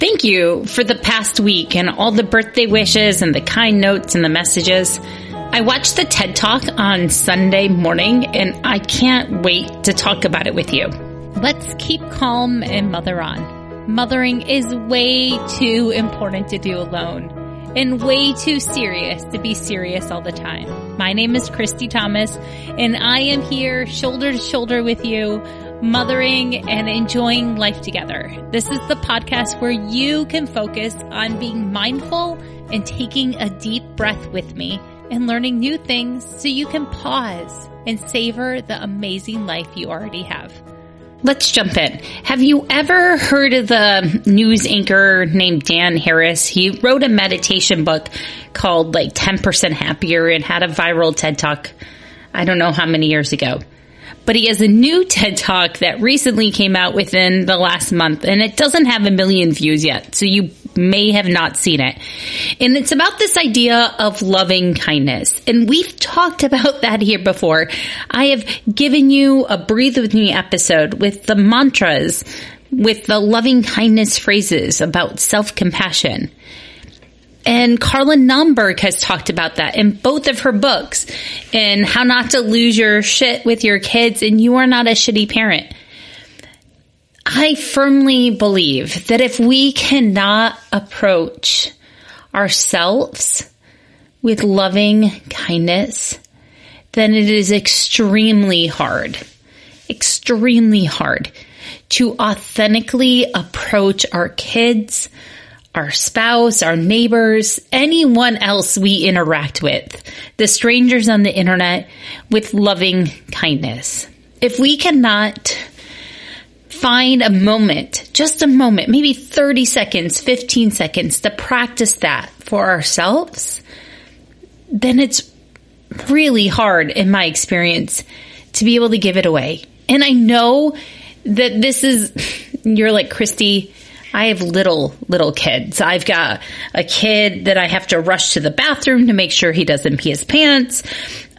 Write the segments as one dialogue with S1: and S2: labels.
S1: Thank you for the past week and all the birthday wishes and the kind notes and the messages. I watched the TED Talk on Sunday morning, and I can't wait to talk about it with you.
S2: Let's keep calm and mother on. Mothering is way too important to do alone, and way too serious to be serious all the time. My name is Christy Thomas, and I am here shoulder to shoulder with you, mothering and enjoying life together. This is the podcast where you can focus on being mindful and taking a deep breath with me and learning new things so you can pause and savor the amazing life you already have.
S1: Let's jump in. Have you ever heard of the news anchor named Dan Harris? He wrote a meditation book called 10% Happier and had a viral TED Talk, I don't know how many years ago. But he has a new TED Talk that recently came out within the last month, and it doesn't have 1 million views yet, so you may have not seen it. And it's about this idea of loving kindness. And we've talked about that here before. I have given you a Breathe With Me episode with the mantras, with the loving kindness phrases about self-compassion. And Carla Naumburg has talked about that in both of her books, and how not to lose your shit with your kids and you are not a shitty parent. I firmly believe that if we cannot approach ourselves with loving kindness, then it is extremely hard to authentically approach our kids, our spouse, our neighbors, anyone else we interact with, the strangers on the internet, with loving kindness. If we cannot find a moment, just a moment, maybe 30 seconds, 15 seconds to practice that for ourselves, then it's really hard, in my experience, to be able to give it away. And I know that this is, you're like, Christy, I have little kids. I've got a kid that I have to rush to the bathroom to make sure he doesn't pee his pants.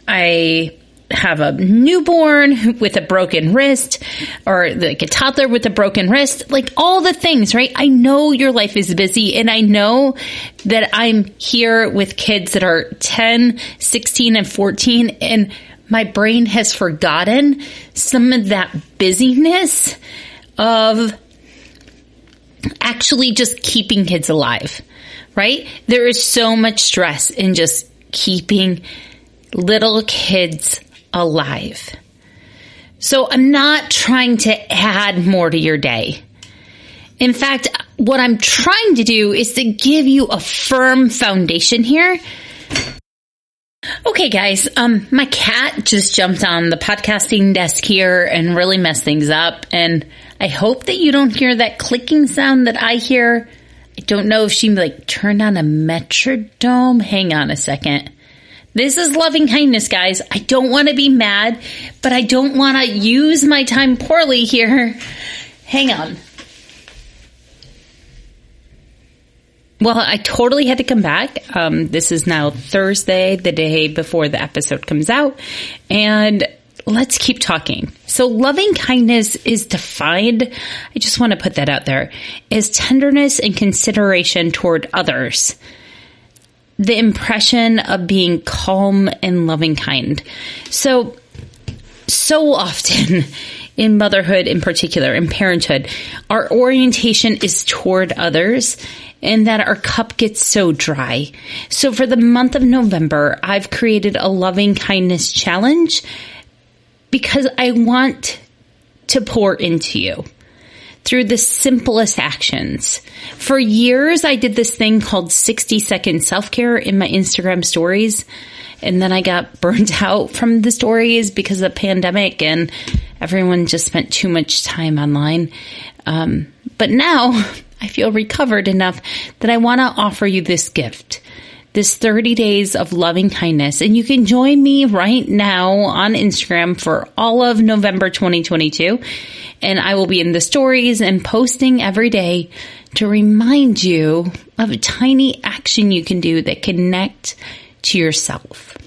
S1: I have a newborn with a broken wrist, or a toddler with a broken wrist, all the things, right? I know your life is busy, and I know that I'm here with kids that are 10, 16, and 14, and my brain has forgotten some of that busyness of actually just keeping kids alive, right? There is so much stress in just keeping little kids alive. So I'm not trying to add more to your day. In fact, what I'm trying to do is to give you a firm foundation here. Okay, guys, my cat just jumped on the podcasting desk here and really messed things up. And I hope that you don't hear that clicking sound that I hear. I don't know if she turned on a metrodome. Hang on a second. This is loving kindness, guys. I don't want to be mad, but I don't want to use my time poorly here. Hang on. Well, I totally had to come back. This is now Thursday, the day before the episode comes out, and let's keep talking. So loving kindness is defined, I just want to put that out there, as tenderness and consideration toward others. The impression of being calm and loving kind. So often in motherhood in particular, in parenthood, our orientation is toward others, and that our cup gets so dry. So for the month of November, I've created a loving kindness challenge because I want to pour into you through the simplest actions. For years, I did this thing called 60-second self-care in my Instagram stories. And then I got burnt out from the stories because of the pandemic and everyone just spent too much time online. But now I feel recovered enough that I want to offer you this gift, this 30 days of loving kindness. And you can join me right now on Instagram for all of November 2022. And I will be in the stories and posting every day to remind you of a tiny action you can do that connect to yourself.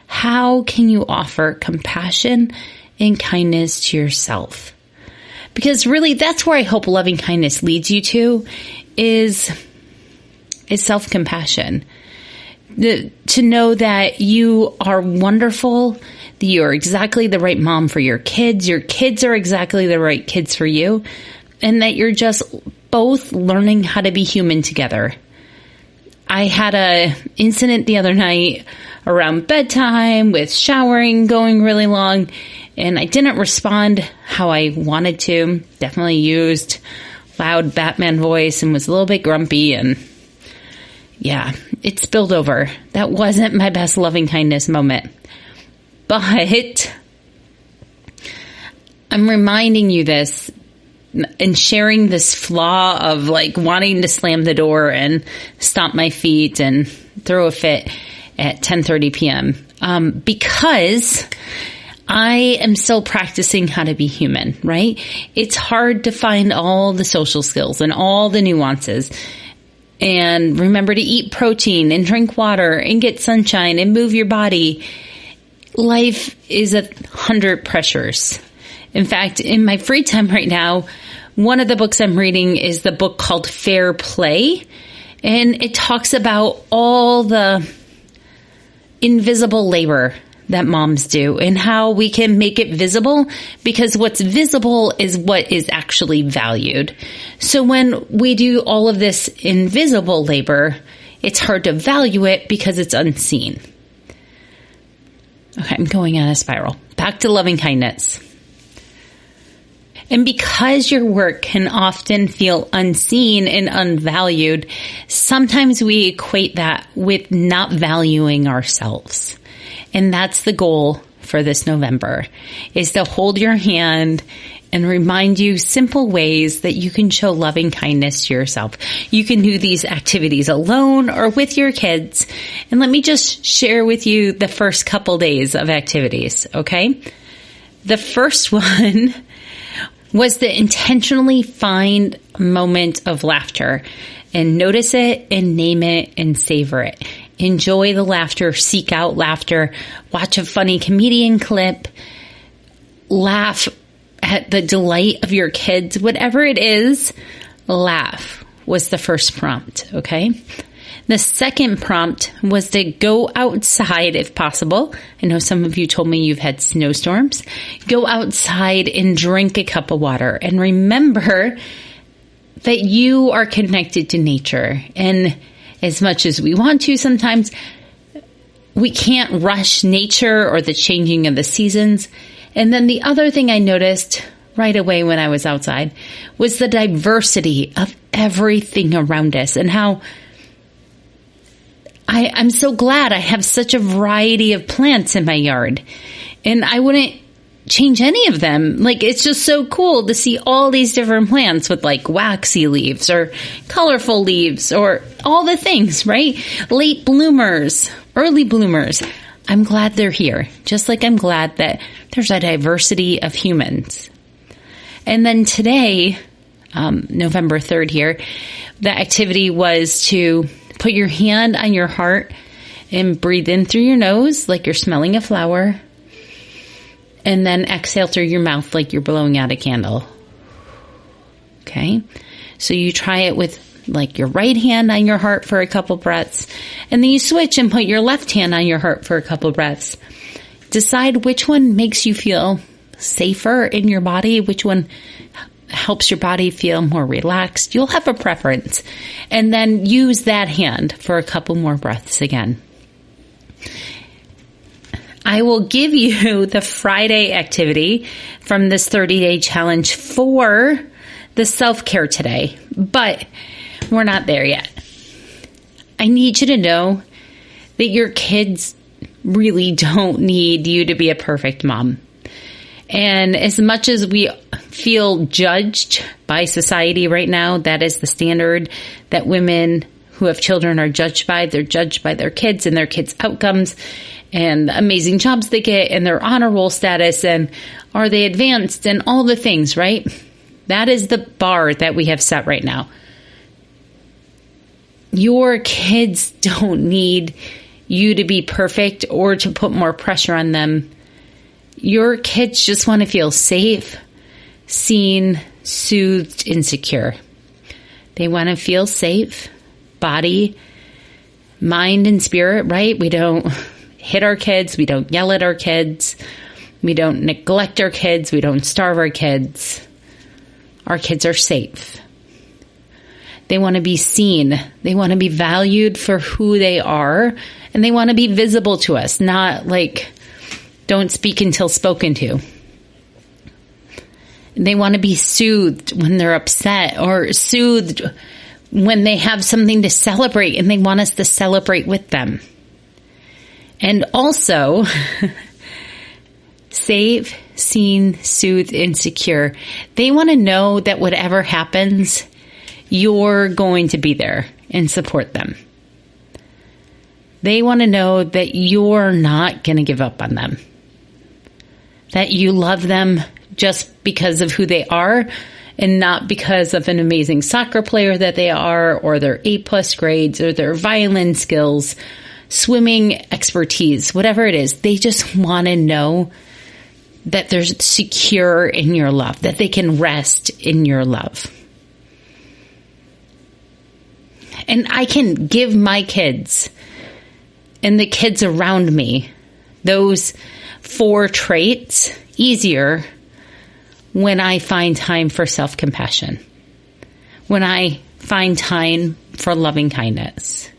S1: How can you offer compassion and kindness to yourself? Because really, that's where I hope loving kindness leads you to, is self-compassion. To know that you are wonderful, that you are exactly the right mom for your kids are exactly the right kids for you, and that you're just both learning how to be human together. I had a incident the other night around bedtime with showering going really long, and I didn't respond how I wanted to. Definitely used loud Batman voice and was a little bit grumpy, and yeah, it spilled over. That wasn't my best loving kindness moment. But I'm reminding you this and sharing this flaw of like wanting to slam the door and stomp my feet and throw a fit at 10:30 p.m. Because I am still practicing how to be human, right? It's hard to find all the social skills and all the nuances. And remember to eat protein and drink water and get sunshine and move your body. Life is 100 pressures. In fact, in my free time right now, one of the books I'm reading is the book called Fair Play. And it talks about all the invisible labor that moms do and how we can make it visible, because what's visible is what is actually valued. So when we do all of this invisible labor, it's hard to value it because it's unseen. Okay, I'm going on a spiral. Back to loving kindness. And because your work can often feel unseen and unvalued, sometimes we equate that with not valuing ourselves. And that's the goal for this November, is to hold your hand and remind you simple ways that you can show loving kindness to yourself. You can do these activities alone or with your kids. And let me just share with you the first couple days of activities, okay? The first one was to intentionally find a moment of laughter and notice it and name it and savor it. Enjoy the laughter, seek out laughter, watch a funny comedian clip, laugh at the delight of your kids, whatever it is, laugh was the first prompt, okay? The second prompt was to go outside if possible. I know some of you told me you've had snowstorms. Go outside and drink a cup of water and remember that you are connected to nature. And as much as we want to, sometimes we can't rush nature or the changing of the seasons. And then the other thing I noticed right away when I was outside was the diversity of everything around us and how I'm so glad I have such a variety of plants in my yard. And I wouldn't change any of them. Like, it's just so cool to see all these different plants with like waxy leaves or colorful leaves or all the things, right? Late bloomers, early bloomers. I'm glad they're here. Just like I'm glad that there's a diversity of humans. And then today, November 3rd here, the activity was to put your hand on your heart and breathe in through your nose like you're smelling a flower. And then exhale through your mouth like you're blowing out a candle. Okay? So you try it with like your right hand on your heart for a couple breaths. And then you switch and put your left hand on your heart for a couple breaths. Decide which one makes you feel safer in your body, which one helps your body feel more relaxed. You'll have a preference. And then use that hand for a couple more breaths again. I will give you the Friday activity from this 30-day challenge for the self-care today, but we're not there yet. I need you to know that your kids really don't need you to be a perfect mom. And as much as we feel judged by society right now, that is the standard that women who have children are judged by. They're judged by their kids and their kids' outcomes and the amazing jobs they get and their honor roll status and are they advanced and all the things, right? That is the bar that we have set right now. Your kids don't need you to be perfect or to put more pressure on them. Your kids just want to feel safe, seen, soothed, and secure. They want to feel safe, body, mind, and spirit, right? We don't hit our kids. We don't yell at our kids. We don't neglect our kids. We don't starve our kids. Our kids are safe. They want to be seen. They want to be valued for who they are. And they want to be visible to us, not like don't speak until spoken to. They want to be soothed when they're upset or soothed when they have something to celebrate and they want us to celebrate with them. And also, safe, seen, soothed, and secure. They want to know that whatever happens, you're going to be there and support them. They want to know that you're not going to give up on them. That you love them just because of who they are and not because of an amazing soccer player that they are or their A+ grades or their violin skills, swimming expertise, whatever it is. They just want to know that they're secure in your love, that they can rest in your love. And I can give my kids and the kids around me those 4 traits easier when I find time for self-compassion, when I find time for loving kindness.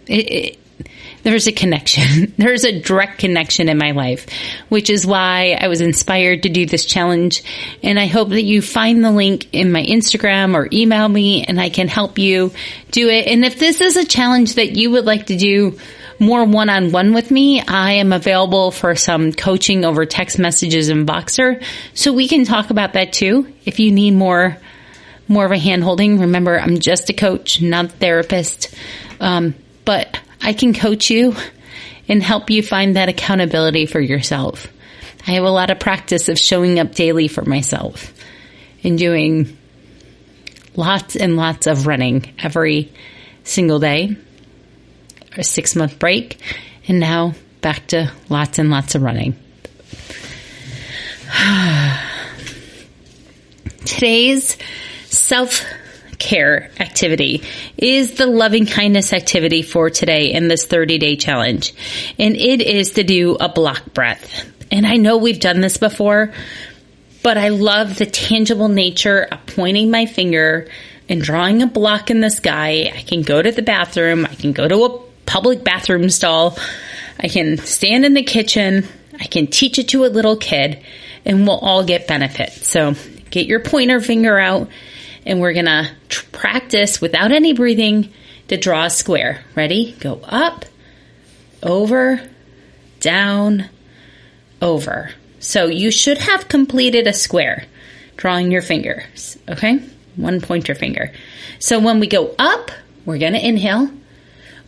S1: There's a connection. There's a direct connection in my life, which is why I was inspired to do this challenge. And I hope that you find the link in my Instagram or email me and I can help you do it. And if this is a challenge that you would like to do more one-on-one with me, I am available for some coaching over text messages and Voxer. So we can talk about that too. If you need more of a hand-holding, remember, I'm just a coach, not a therapist. But I can coach you and help you find that accountability for yourself. I have a lot of practice of showing up daily for myself and doing lots and lots of running every single day. A 6-month break, and now back to lots and lots of running. Today's self-care activity is the loving kindness activity for today in this 30-day challenge. And it is to do a block breath. And I know we've done this before, but I love the tangible nature of pointing my finger and drawing a block in the sky. I can go to the bathroom. I can go to a public bathroom stall. I can stand in the kitchen. I can teach it to a little kid and we'll all get benefit. So get your pointer finger out and we're going to practice without any breathing to draw a square. Ready? Go up, over, down, over. So you should have completed a square drawing your fingers. Okay? One pointer finger. So when we go up, we're going to inhale.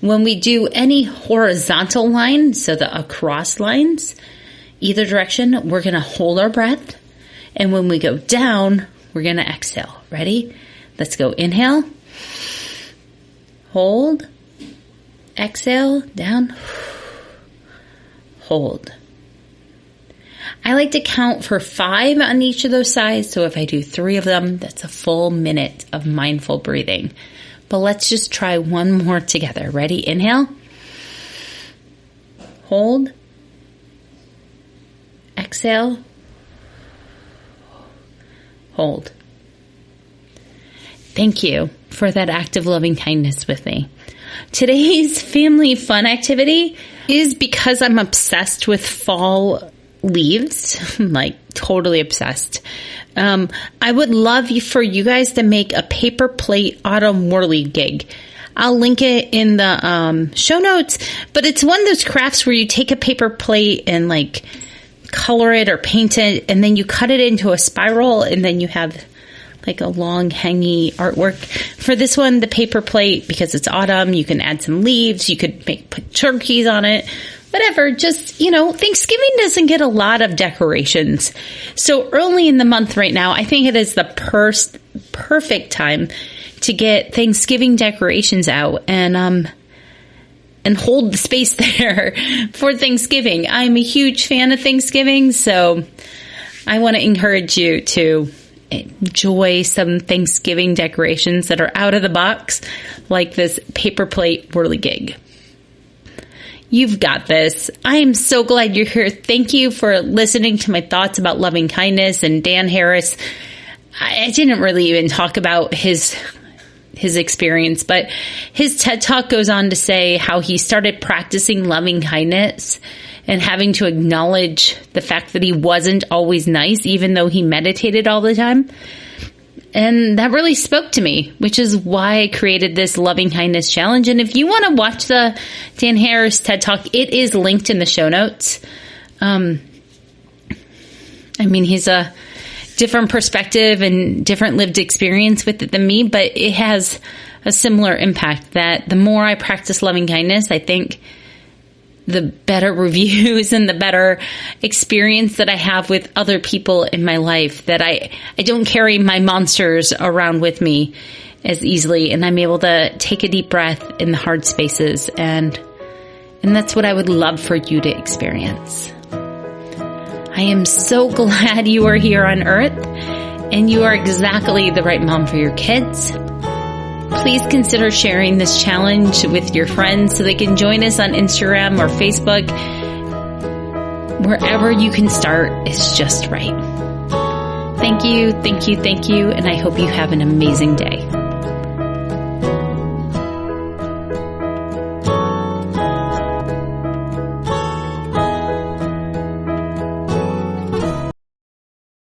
S1: When we do any horizontal line, so the across lines, either direction, we're going to hold our breath. And when we go down, we're going to exhale. Ready? Let's go. Inhale. Hold. Exhale. Down. Hold. I like to count for 5 on each of those sides. So if I do 3 of them, that's a full minute of mindful breathing. But let's just try one more together. Ready? Inhale. Hold. Exhale. Hold. Thank you for that act of loving kindness with me. Today's family fun activity is because I'm obsessed with fall leaves, like totally obsessed. I would love for you guys to make a paper plate autumn whirligig. I'll link it in the show notes, but it's one of those crafts where you take a paper plate and like color it or paint it, and then you cut it into a spiral, and then you have like a long hangy artwork. For this one, the paper plate, because it's autumn, you can add some leaves, you could put turkeys on it. Whatever, just, Thanksgiving doesn't get a lot of decorations. So early in the month right now, I think it is the perfect time to get Thanksgiving decorations out and hold the space there for Thanksgiving. I'm a huge fan of Thanksgiving, so I want to encourage you to enjoy some Thanksgiving decorations that are out of the box, like this paper plate whirligig. You've got this. I am so glad you're here. Thank you for listening to my thoughts about loving kindness and Dan Harris. I didn't really even talk about his experience, but his TED Talk goes on to say how he started practicing loving kindness and having to acknowledge the fact that he wasn't always nice, even though he meditated all the time. And that really spoke to me, which is why I created this loving kindness challenge. And if you want to watch the Dan Harris TED Talk, it is linked in the show notes. He's a different perspective and different lived experience with it than me, but it has a similar impact that the more I practice loving kindness, I think the better reviews and the better experience that I have with other people in my life, that I don't carry my monsters around with me as easily, and I'm able to take a deep breath in the hard spaces, and that's what I would love for you to experience. I am so glad you are here on Earth, and you are exactly the right mom for your kids. Please consider sharing this challenge with your friends so they can join us on Instagram or Facebook. Wherever you can start is just right. Thank you, and I hope you have an amazing day.